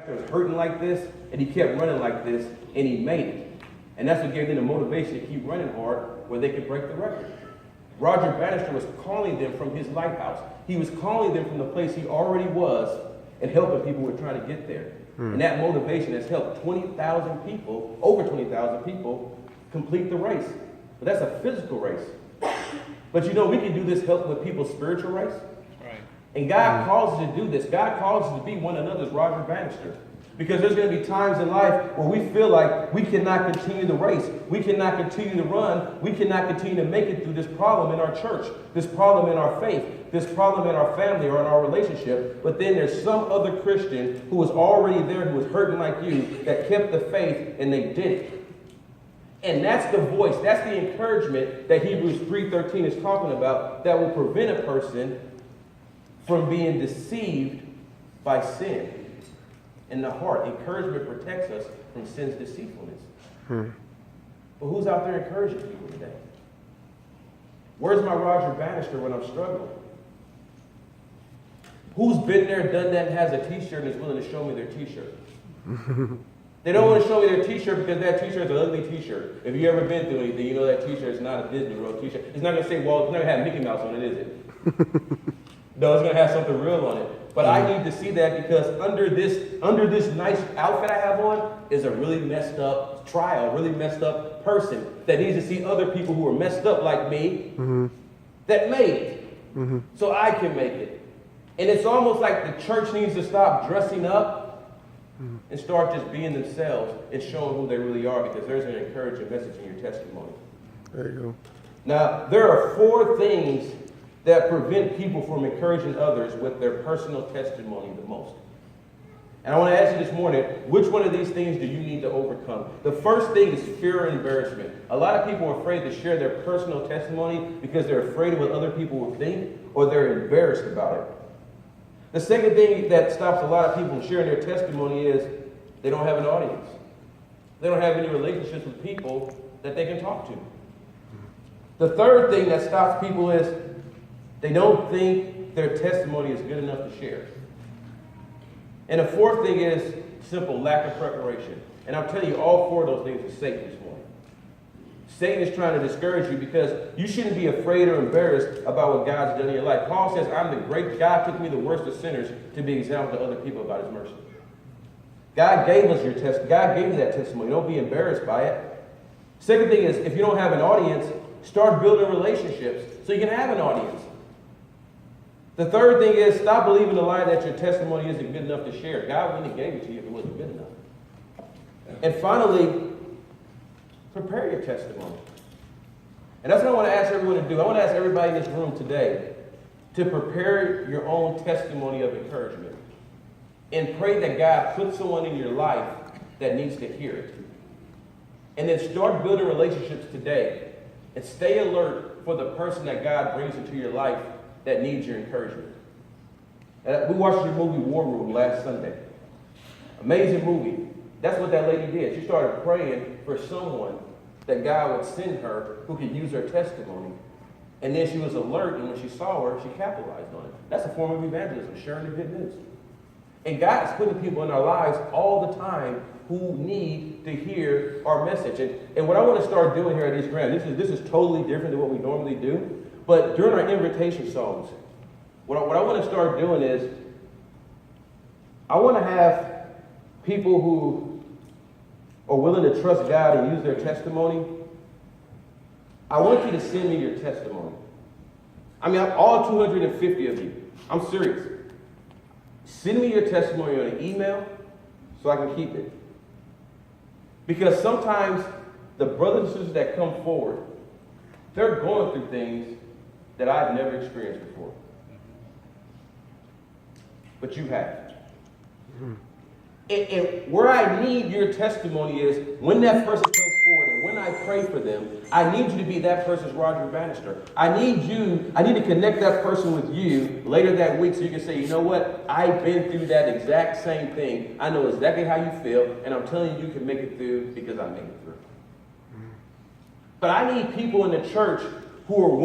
He was hurting like this, and he kept running like this, and he made it. And that's what gave them the motivation to keep running hard where they could break the record. Roger Bannister was calling them from his lighthouse. He was calling them from the place he already was and helping people who were trying to get there. And that motivation has helped 20,000 people, over 20,000 people, complete the race. But that's a physical race. But you know, we can do this help with people's spiritual race. Right. And God calls us to do this. God calls us to be one another's Roger Bannister. Because there's going to be times in life where we feel like we cannot continue the race. We cannot continue to run. We cannot continue to make it through this problem in our church, this problem in our faith, this problem in our family or in our relationship. But then there's some other Christian who was already there, who was hurting like you, that kept the faith and they did it. And that's the voice, that's the encouragement that Hebrews 3:13 is talking about, that will prevent a person from being deceived by sin. In the heart, encouragement protects us from sin's deceitfulness. But who's out there encouraging people today? Where's my Roger Bannister when I'm struggling? Who's been there, done that, and has a t-shirt and is willing to show me their t-shirt? They don't want to show me their t-shirt because that t-shirt is an ugly t-shirt. If you've ever been through anything, you know that t-shirt is not a Disney World t-shirt. It's not going to say, well, it's not going to have Mickey Mouse on it, is it? No, it's going to have something real on it. But I need to see that because under this nice outfit I have on is a really messed up trial, really messed up person that needs to see other people who are messed up like me that made it. So I can make it. And it's almost like the church needs to stop dressing up and start just being themselves and showing who they really are, because there's an encouraging message in your testimony. There you go. Now, there are 4 things that prevent people from encouraging others with their personal testimony the most. And I want to ask you this morning, which one of these things do you need to overcome? The first thing is fear and embarrassment. A lot of people are afraid to share their personal testimony because they're afraid of what other people will think, or they're embarrassed about it. The second thing that stops a lot of people from sharing their testimony is they don't have an audience. They don't have any relationships with people that they can talk to. The third thing that stops people is they don't think their testimony is good enough to share. And the fourth thing is simple, lack of preparation. And I'm telling you, all 4 of those things are Satan this morning. Satan is trying to discourage you because you shouldn't be afraid or embarrassed about what God's done in your life. Paul says, I'm the great God, took me the worst of sinners to be an example to other people about his mercy. God gave us your testimony. God gave you that testimony. Don't be embarrassed by it. Second thing is, if you don't have an audience, start building relationships so you can have an audience. The third thing is, stop believing the lie that your testimony isn't good enough to share. God wouldn't have gave it to you if it wasn't good enough. And finally, prepare your testimony. And that's what I want to ask everyone to do. I want to ask everybody in this room today to prepare your own testimony of encouragement. And pray that God puts someone in your life that needs to hear it. And then start building relationships today. And stay alert for the person that God brings into your life that needs your encouragement. We watched the movie War Room last Sunday. Amazing movie. That's what that lady did. She started praying for someone that God would send her who could use her testimony. And then she was alert, and when she saw her, she capitalized on it. That's a form of evangelism, sharing the good news. And God is putting people in our lives all the time who need to hear our message. And what I want to start doing here at East Grand, this is totally different than what we normally do. But during our invitation songs, what I want to start doing is, I want to have people who are willing to trust God and use their testimony. I want you to send me your testimony. I mean, all 250 of you. I'm serious. Send me your testimony on an email so I can keep it. Because sometimes the brothers and sisters that come forward, they're going through things that I've never experienced before. But you have. And where I need your testimony is when that person comes forward and when I pray for them, I need you to be that person's Roger Bannister. I need to connect that person with you later that week so you can say, you know what? I've been through that exact same thing. I know exactly how you feel, and I'm telling you, you can make it through because I made it through. But I need people in the church who are